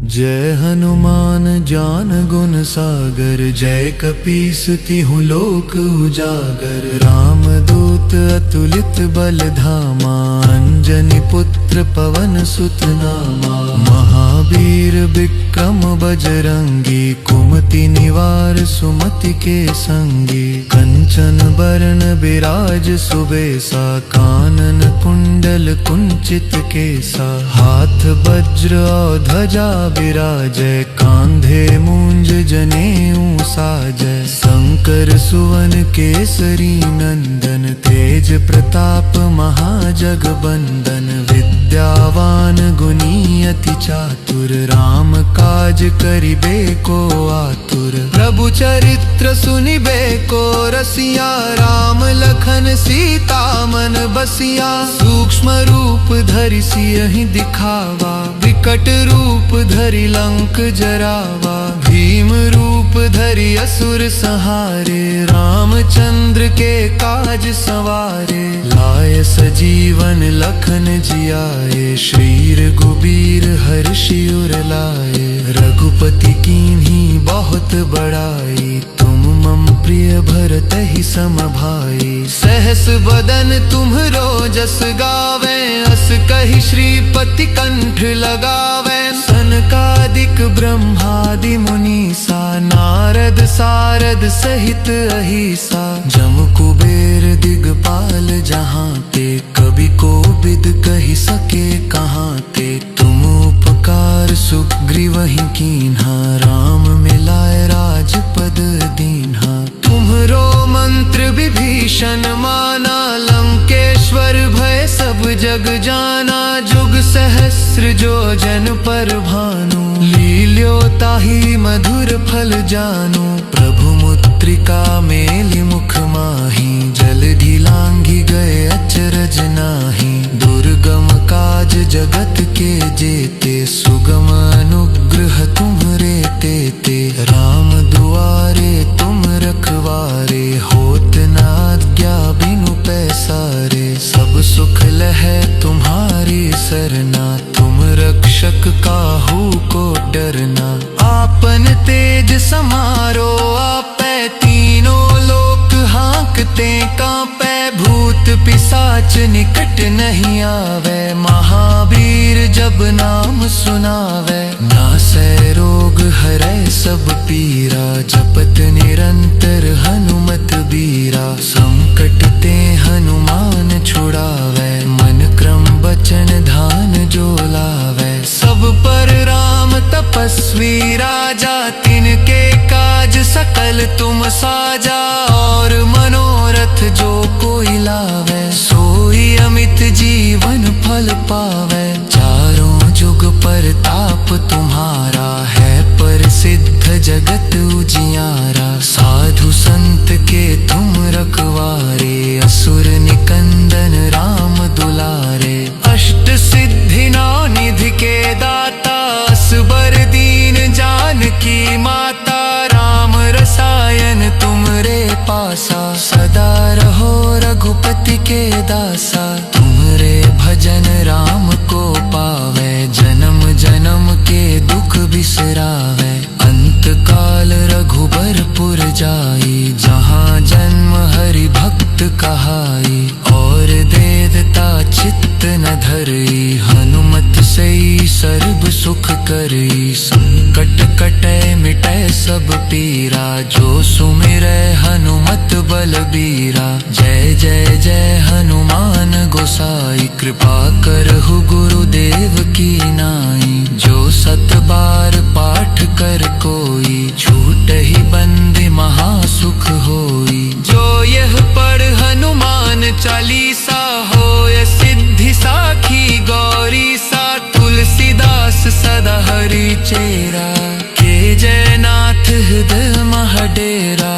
जय हनुमान ज्ञान गुण सागर, जय कपीस तिहुँ लोक उजागर। राम दूत अतुलित बल धामा, अंजनी पुत्र पवन सुत नामा। महावीर विक्रम बजरंगी, कुमति निवार सुमति के संगी। कंचन बरन बिराज सुबेसा, कानन कुंडल कुंचित केसा। हाथ वज्र और ध्वजा विराजय, कांधे मूंज जनेऊ साजय। शंकर सुवन केसरी नंदन, तेज प्रताप महाजगबंदन। विद्यावान गुणी अति चातुर, राम काज करिबे को आतुर। प्रभु चरित्र सुनिबे को रसिया, राम लखन सीता मन बसिया। सूक्ष्म रूप धरि सियहि दिखावा, विकट रूप धरि लंक जरावा। भीम रूप धरि असुर संहारे, रामचंद्र के काज सवारे। लाय सजीवन लखन जियाए, श्री रघुबीर हर्षि उर लाए। रघुपति कीन्ही बहुत बड़ाई, तुम मम प्रिय भरतहि सम भाई। सहस बदन तुम्हरो जस गावे, अस कहि श्रीपति कंठ लगावे। सनकादिक ब्रह्मादि मुनीसा, नारद सारद सहित अहिसा। जम कुबेर दिगपाल जहाँते, कवि कोविद कहि सके कहाँते। तुम उपकार सुग्रीवहि कीन्हा, राम मिलाय राजपद दीन्हा। तुम्हरो मंत्र विभीषण माना, लंकेश्वर भय सब जग जाना। जुग सहस्र जो जन पर भानु, लील्यो ताहि मधुर फल जानु। प्रभु मुद्रिका मेलि मुख माहि, जलधि लांघि गए अचरज नाही। दुर्गम काज जगत के जेते, सुगम अनुग्रह तुम्हरे तेते। राम दुआरे तुम रखवारे, होत न आज्ञा बिनु पैसारे। सब सुख लहै तुम्हारी सरना, तुम रक्षक काहू को डरना। आपन तेज समारो आपै, तीनों लोक हाँकते कांपै। भूत पिशाच निकट नहीं आवे, महावीर जब नाम सुनावे। नासै रोग हरै सब पीरा, जपत निरंतर हनुमत बीरा। संकट ते हनुमान छुड़ावे, मन क्रम बचन ध्यान जो लावे। सब पर राम तपस्वी राजा, तिनके काज सकल तुम साजा। और मनोरथ जो कोई लावे, सोई अमित जीवन फल पावे। चारों जुग परताप तुम्हारा, है प्रसिद्ध जगत उजियारा। साधु संत के तुम रखवारे, असुर निकंदन राम दुलारे। अष्ट सिद्धि नौ निधि के दाता, असबर दीन जानकी माता। राम रसायन तुमरे पासा, सदा रहो रघुपति के दासा। तुमरे भजन राम को पावे, जन्म जन्म के दुख बिसरावे। अंत काल रघुबरपुर जाई, जहाँ जन्म हरि भक्त कहाई। और देवता चित्त न धरई, हनुमत सई सर्व सुख करई। संकट कटै मिटै सब पीरा, जो सुमिरै हनुमत बलबीरा। जय जय जय हनुमान गोसाई, कृपा करहु गुरुदेव की नाई। जो सत बार पाठ कर कोई, छूटहि बंदी महासुख होई। जो यह पढ़ हनुमान चालीसा, होय सिद्धि साखी गौरी सा। तुलसीदास सदा हरि चेरा, के जयनाथ हृदय मह डेरा।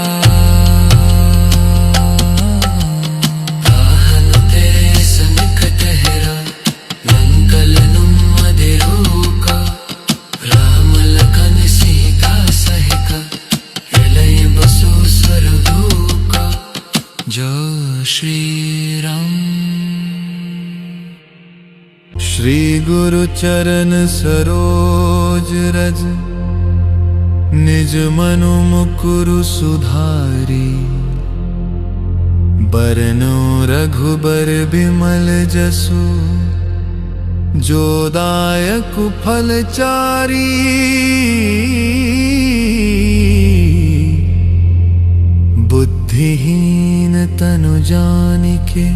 श्री गुरु चरण सरोज रज, निज मनु मुकुरु सुधारी। बरनु रघुबर बिमल जसु, जो दायक फल चारी। बुद्धिहीन तनु जानिके,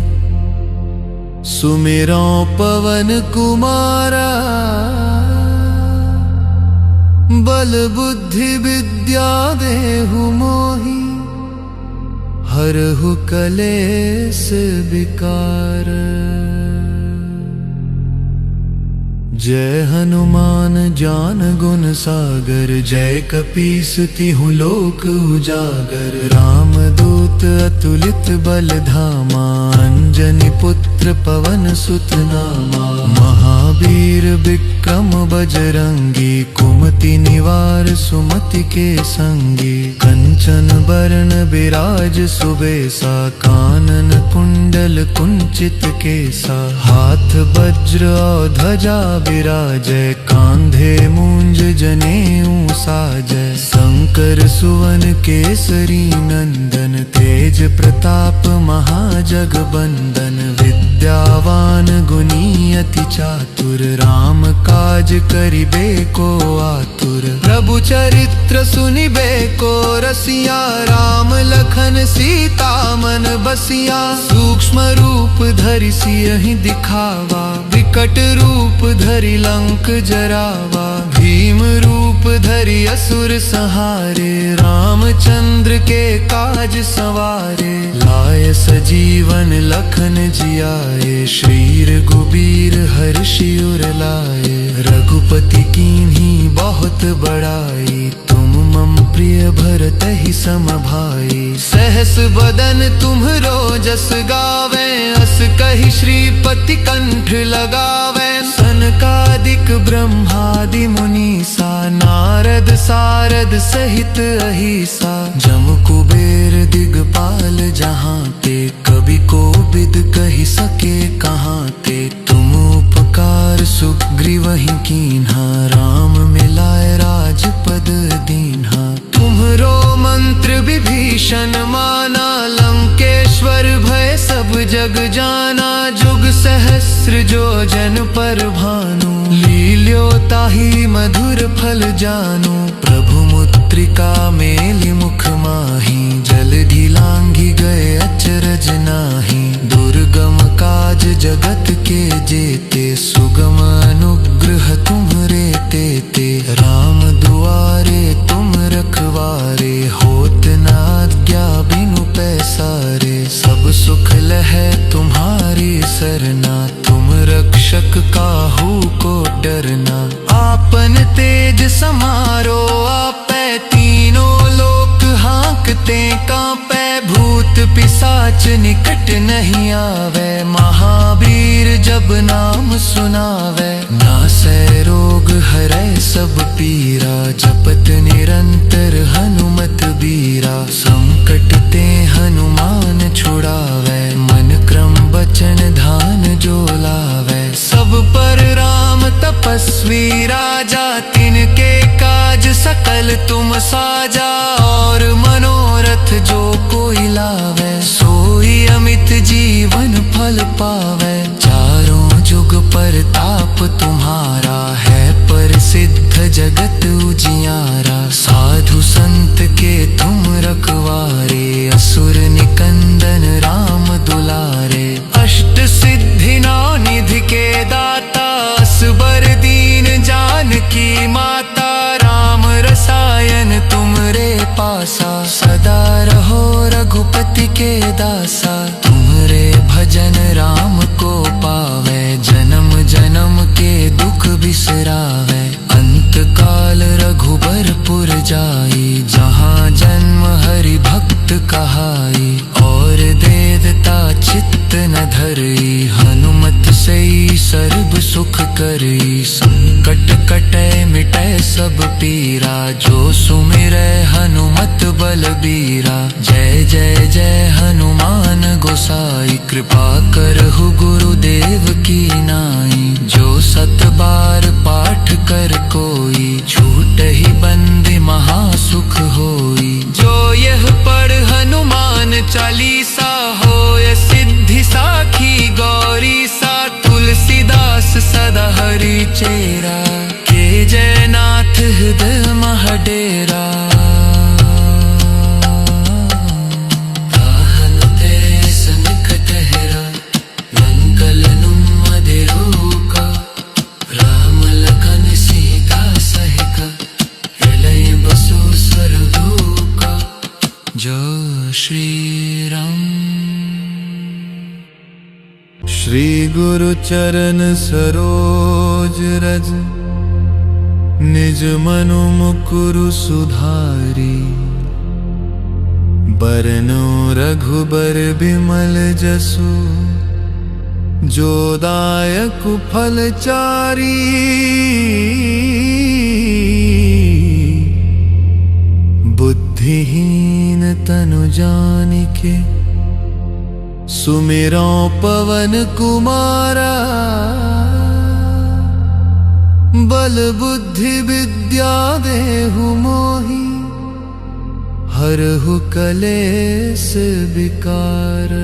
सुमिरो पवन कुमारा। बल बुद्धि विद्या देहु मोहि, हरहु कलेस विकार। जय हनुमान ज्ञान गुण सागर, जय कपीस तिहुँ लोक उजागर। रामदूत अतुलित बल धामा, अंजनी पुत्र पवन सुत नामा। महावीर विक्रम बजरंगी, कुमति निवार सुमति के संगी। कंचन बरन बिराज सुबेसा, कानन कुंडल कुंचित केसा। हाथ वज्र और ध्वजा विराजय, कांधे मूंज जनेऊ साजय। शंकर सुवन केसरी नंदन, तेज प्रताप महाजगबंदन। विद्यावान गुणी अति चातुर, राम काज करिबे को आतुर। प्रभु चरित्र सुनिबे को रसिया, राम लखन सीता मन बसिया। सूक्ष्म रूप धरि सियहि दिखावा, विकट रूप धरि लंक जरावा। भीम रूप धरि असुर संहारे, रामचंद्र के काज सवारे। लाय सजीवन लखन जियाए, श्री रघुबीर हर्षि उर लाए। रघुपति कीन्ही बहुत बड़ाई, तुम मम प्रिय भरतहि सम भाई। सहस बदन तुम्हरो जस गावे, अस कहि श्रीपति कंठ लगावे। सनकादिक ब्रह्मादि मुनीसा, नारद सारद सहित अहिसा। जम कुबेर दिगपाल जहाँ ते, कवि कोविद कहि सके कहाँ ते। तुम उपकार सुग्रीवहि कीन्हा, राम मिलाए राजपद दीन्हा। तुम्हरो मंत्र विभीषण माना, लंकेश्वर भय सब जग जाना। जुग सहस्र जो जन पर भानु, लील्यो ताहि मधुर फल जानु। प्रभु मुद्रिका मेलि मुख माहि, जलधि लांघि गए अचरज नाही। दुर्गम काज जगत के जेते, सुगम अनुग्रह तुम्हरे तेते। राम दुआरे तुम रखवारे, होत न आज्ञा बिनु पैसारे। सब सुख लहै तुम्हारी सरना, तुम रक्षक काहू को डरना। आपन तेज समारो आपै, तीनों लोक हाँकते कांपै। भूत पिशाच निकट नहीं आवे, महावीर जब नाम सुनावे। नासै रोग हरै सब पीरा, जपत निरंतर हनुमत बीरा। संकट ते हनुमान छुड़ावे, मन क्रम बचन ध्यान जो लावे। सब पर राम तपस्वी राजा, तिनके काज सकल तुम साजा। और मनोरथ जो कोई लावे, सोई अमित जीवन फल पावे। चारों जुग परताप तुम्हारा है, प्रसिद्ध जगत उजियारा। साधु संत के तुम रखवारे, असुर निकंदन राम दुलारे। अष्ट सिद्धि नौ निधि के दाता, असबर दीन जानकी माता। राम रसायन तुमरे पासा, सदा रहो रघुपति के दासा। तुमरे भजन राम को पावे, जन्म जन्म के दुख बिसरावे। अंत काल रघुबरपुर जाई, जहाँ जन्म हरि भक्त कहाई। और देवता चित्त न धरई, हनुमत सई सर्व सुख करई। संकट कटै मिटै सब पीरा, जो सुमिरै हनुमत बलबीरा। जय जय जय हनुमान गोसाई, कृपा करहु गुरुदेव की नाई। जो 7 बार पाठ कर कोई, छूट ही बंदे महासुख होई। जो यह पढ़ हनुमान चालीसा, होय सिद्धि साखी गौरी सा। तुलसीदास सदा हरि चेरा, के जयनाथ हृदय मह डेरा। ताहन तेरे सनिकट हेरा, मंगल नुम मदिरूका। राम लखन सीता सहिका, हृदय बसु स्वर्गदूका। जय श्री राम। श्री गुरु चरण सरोज रज, निज मनु मुकुरु सुधारी। बरनो रघुबर बिमल जसु, जो दायक फलचारी। बुद्धिहीन तनु जानिके, सुमिरो पवन कुमारा। बल बुद्धि विद्या देहु मोहि, हरहु कलेस विकार।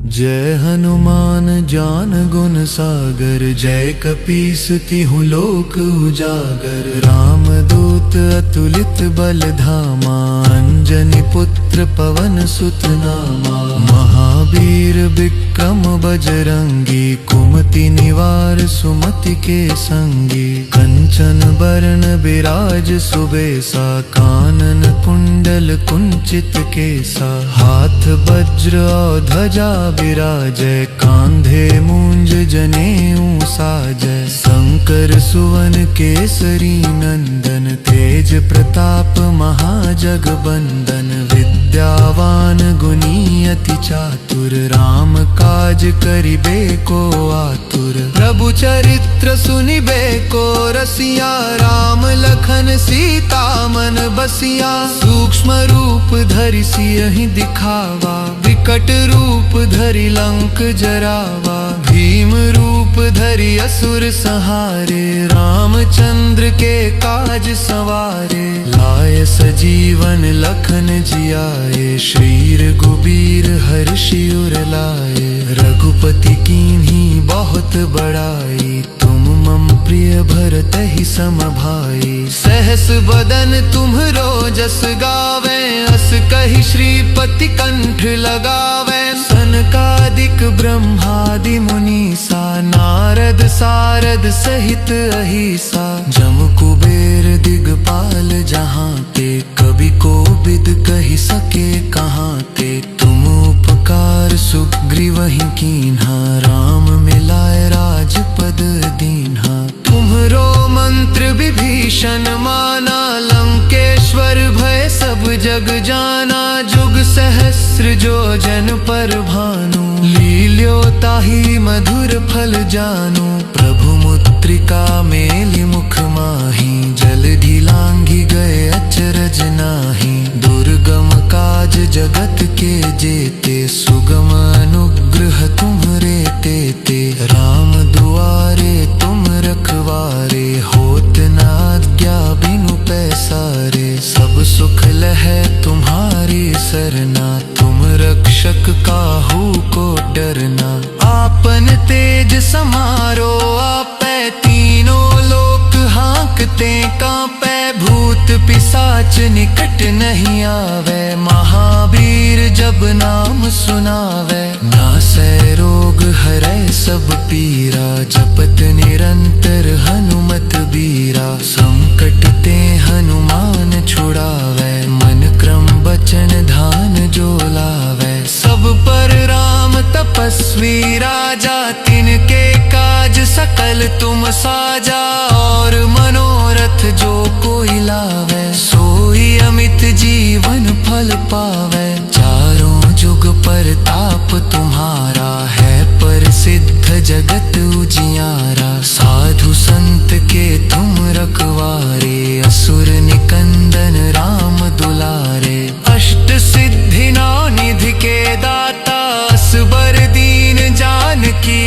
जय हनुमान ज्ञान गुण सागर, जय कपीस तिहुँ लोक उजागर। राम दूत अतुलित बल धामा, अंजनी पुत्र पवन सुत नामा। महावीर विक्रम बजरंगी, कुमति निवार सुमति के संगी। कंचन बरन बिराज सुबेसा, कानन कुंडल कुंचित केसा। हाथ वज्र और ध्वजा विराजय, कांधे मूंज जनेऊ साजय। शंकर सुवन केसरी नंदन, तेज प्रताप महाजगबंदन। विद्यावान गुणी अति चातुर, राम काज करिबे को आतुर। प्रभु चरित्र सुनिबे को रसिया, राम लखन सीता मन बसिया। सूक्ष्म रूप धरि सियहि दिखावा, विकट रूप धरि लंक जरावा। भीम रूप धरि असुर संहारे, रामचंद्र के काज सवारे। लाय सजीवन लखन जियाए, श्री रघुबीर हर्षि उर लाए। रघुपति कीन्ही बहुत बड़ाई, तुम मम प्रिय भरतहि सम भाई। सहस बदन तुम्हरो जस गावे, अस कहि श्रीपति कंठ लगावे। सनकादिक ब्रह्मादि मुनीसा, नारद सारद सहित अहिसा। जम कुबेर दिगपाल जहाँ ते, कवि कोविद कहि सके कहाँ ते। तुम उपकार सुग्रीवहि कीन्हा, राम मिलाय राजपद दीन्हा। तुम्हरो मंत्र विभीषण माना, लंकेश्वर भय सब जग जाना। जुग सहस्र जो जन पर भानु, लील्यो ताहि मधुर फल जानू। प्रभु मुद्रिका मेलि मुख माहि, जलधि लांघि गए अचरज नाही। दुर्गम काज जगत के जेते, सुगम अनुग्रह तुम्हरे तेते। राम दुआरे तुम रखवारे, होत न आज्ञा बिनु पैसारे। सब सुख लहै तुम्हारी सरना, तुम रक्षक काहू को डरना। आपन तेज समारो आपै, तीनों लोक हांकते कांपै। भूत पिशाच निकट नहीं आवे, महावीर जब नाम सुनावे। नासै रोग हरै सब पीरा, जपत निरंतर हनुमत बीरा। संकट ते हनुमान छुड़ावे, मन क्रम बचन ध्यान जो लावे। सब पर राम तपस्वी राजा, तिनके काज सकल तुम साजा। और मनोरथ जो कोई लावे, सोई अमित जीवन फल पावे। चारों जुग परताप तुम्हारा है, प्रसिद्ध जगत उजियारा। साधु संत के तुम रखवारे, असुर निकंदन राम दुलारे। अष्ट सिद्धि नौ निधि के दाता, असबर दीन जानकी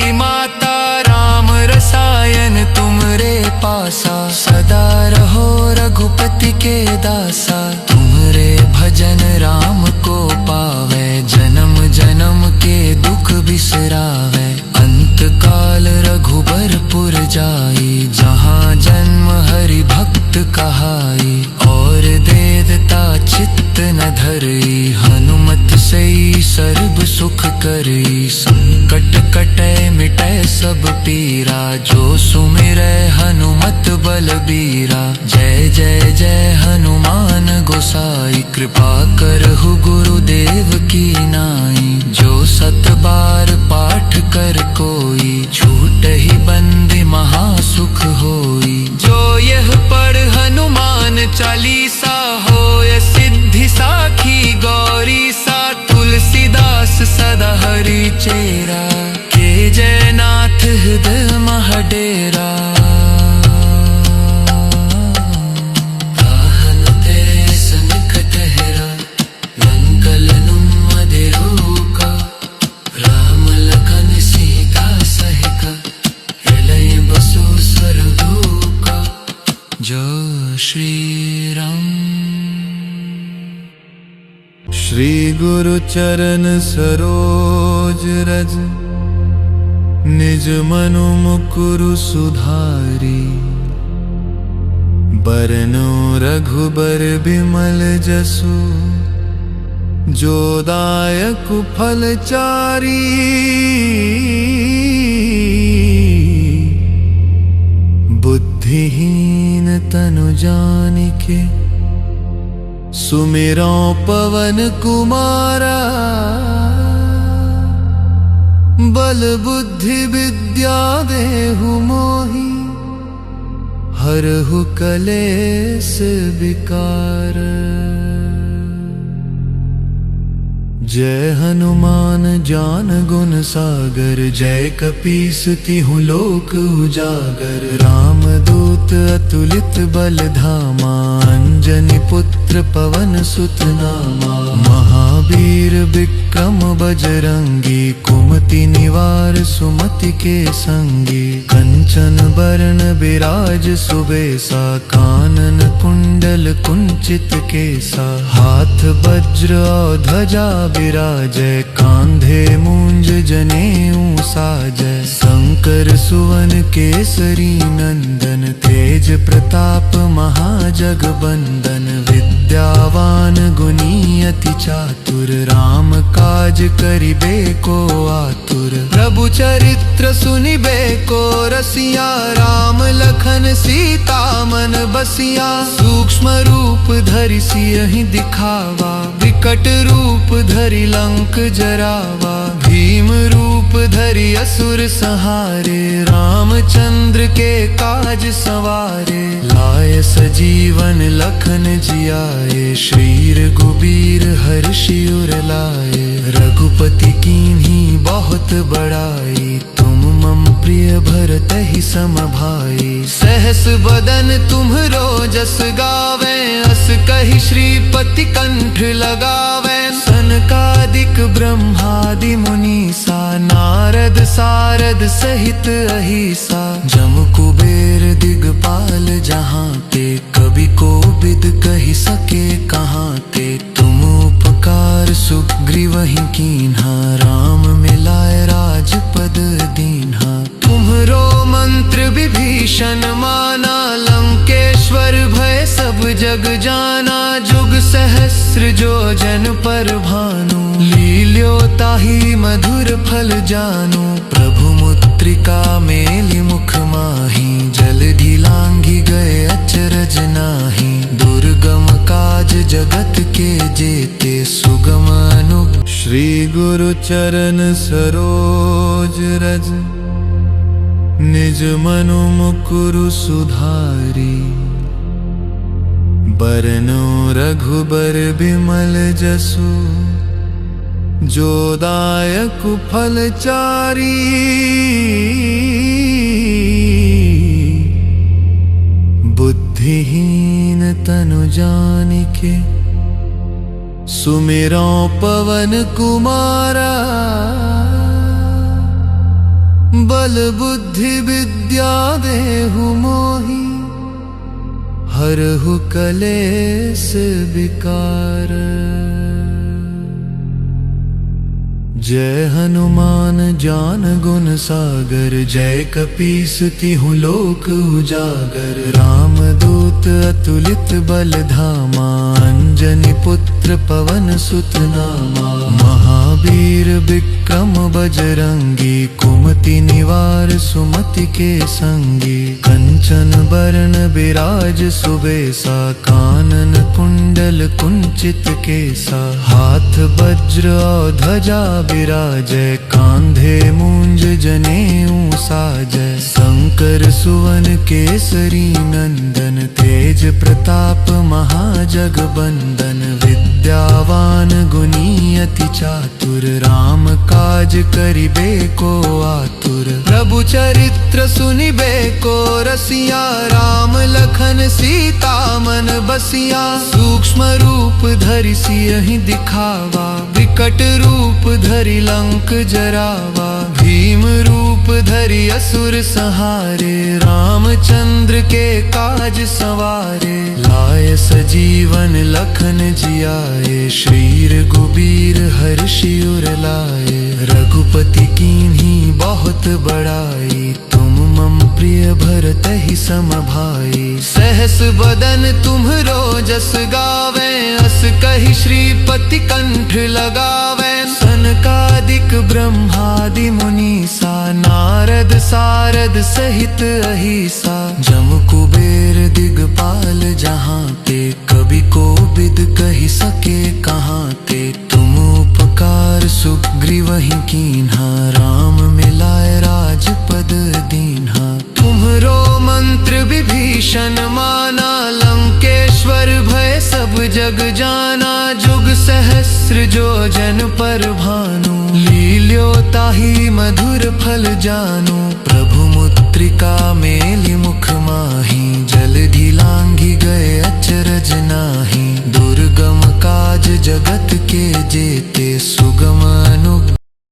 के दासा, तुमरे भजन राम को पावे, जन्म जन्म के दुख बिसरावे। अंत काल रघुबरपुर जाई, जहाँ जन्म हरि भक्त कहाई। और देवता चित्त न धरई, हनुमत सई सर्ब सुख करई। संकट कटै मिटै सब पीरा, जो सुमिरै हनुमत बलबीरा। जय जय जय हनुमान गोसाई, कृपा करहु गुरुदेव की नाई। जो सत बार पाठ कर कोई, छूटहि बंदी महासुख होई। जो यह पढ़ हनुमान चालीसा, होय सिद्धि साखी गौरी सा। तुलसीदास सदा हरि चेरा, के जयनाथ हृदय मह डेरा। श्री राम। श्री गुरु चरण सरोज रज, निज मनु मुकुरु सुधारी। बरनो रघुबर बिमल जसु, जो दायक फल चारी। बुद्धिहीन तनु जानिके, सुमिरो पवन कुमारा। बल बुद्धि विद्या देहु मोहि, हरहु कलेस विकार। जय हनुमान ज्ञान गुण सागर, जय कपीस तिहु लोक उजागर। राम दूत अतुलित बल धामा, अंजनी पुत्र पवन सुत नामा। महावीर विक्रम बजरंगी, कुमति निवार सुमति के संगी। कंचन बरन बिराज सुबेसा, कानन कुंडल कुंचित केसा। हाथ वज्र और ध्वजा विराजय, कांधे मूंज जनेऊ साजय। शंकर सुवन केसरी नंदन, तेज प्रताप महाजगबंदन। विद्यावान गुणी अति चातुर, राम काज करिबे को आतुर। प्रभु चरित्र सुनिबे को रसिया, राम लखन सीता मन बसिया। सूक्ष्म रूप धरि सियहि दिखावा, विकट रूप धरि लंक जरावा। भीम रूप धरि असुर संहारे, रामचंद्र के काज सवारे। लाय सजीवन लखन जियाए, श्री रघुबीर हर्षि उर लाए। रघुपति कीन्ही बहुत बड़ाई, तुम मम प्रिय भरतहि सम भाई। सहस बदन तुम्हरो जस गावे, अस कहि श्रीपति कंठ लगावे। सनकादिक ब्रह्मादि मुनीसा, नारद सारद सहित अहिसा। जम कुबेर दिगपाल जहाँ ते, कवि कोविद कहि सके कहाँ ते। तुम उपकार सुग्रीवहि कीन्हा, राम मिलाय राजपद दीन्हा। तुम्हरो मंत्र विभीषण माना, लंकेश्वर भय सब जग जाना। जुग सहस्र जो जन पर भानु, लील्यो ताहि मधुर फल जानू। प्रभु मुद्रिका मेलि मुख माहि, जलधि लांघि गए अचरज नाही। दुर्गम काज जगत के जेते, सुगम अनु। श्री गुरु चरण सरोज रज, निज मनु मुकुरु सुधारी। बरनो रघुबर बिमल जसु, जो दायक फल चारी। बुद्धिहीन तनु जानिके, सुमिरो पवन कुमारा। बल बुद्धि विद्या देहु मोहि, हरहु कलेस विकार। जय हनुमान ज्ञान गुण सागर, जय कपीस तिहुँ लोक उजागर। राम दूत अतुलित बल धामा, अंजनी पुत्र पवन सुत नामा। महावीर विक्रम बजरंगी, कुमति निवार सुमति के संगी। कंचन बरन बिराज सुबेसा, कानन कुंडल कुंचित केसा। हाथ वज्र और ध्वजा विराजय, कांधे मूंज जनेऊ साजय। शंकर सुवन केसरी नंदन, तेज प्रताप महाजगबंदन। विद्यावान गुणी अति चातुर, राम काज करिबे को आतुर। प्रभु चरित्र सुनिबे को रसिया, राम लखन सीता मन बसिया। सूक्ष्म रूप धरि सियहि दिखावा, विकट रूप धरि लंक जरावा। भीम रूप धरि असुर संहारे, रामचंद्र के काज सवारे। लाय सजीवन लखन जियाए, श्री रघुबीर हर्षि उर लाए। रघुपति कीन्ही बहुत बड़ाई, तुम मम प्रिय भरतहि सम भाई। सहस बदन तुम्हरो जस गावे, अस कहि श्रीपति कंठ लगावे। सनकादिक ब्रह्मादि मुनीसा, नारद सारद सहित अहिसा। जम कुबेर दिगपाल जहाँ ते, कभी कोविद कहि सके कहाँ ते। तुम उपकार सुग्रीवहि कीन्हा, राम मिलाय राजपद दीन्हा। तुम्हरो मंत्र विभीषण माना, लंकेश्वर भय सब जग जाना। जुग सहस्र जो जन पर भानु, लील्यो ताहि मधुर फल जानू। प्रभु मुद्रिका मेलि मुख माहि, जलधि लांघि गए अचरज नाही। दुर्गम काज जगत के जेते, सुगम अनु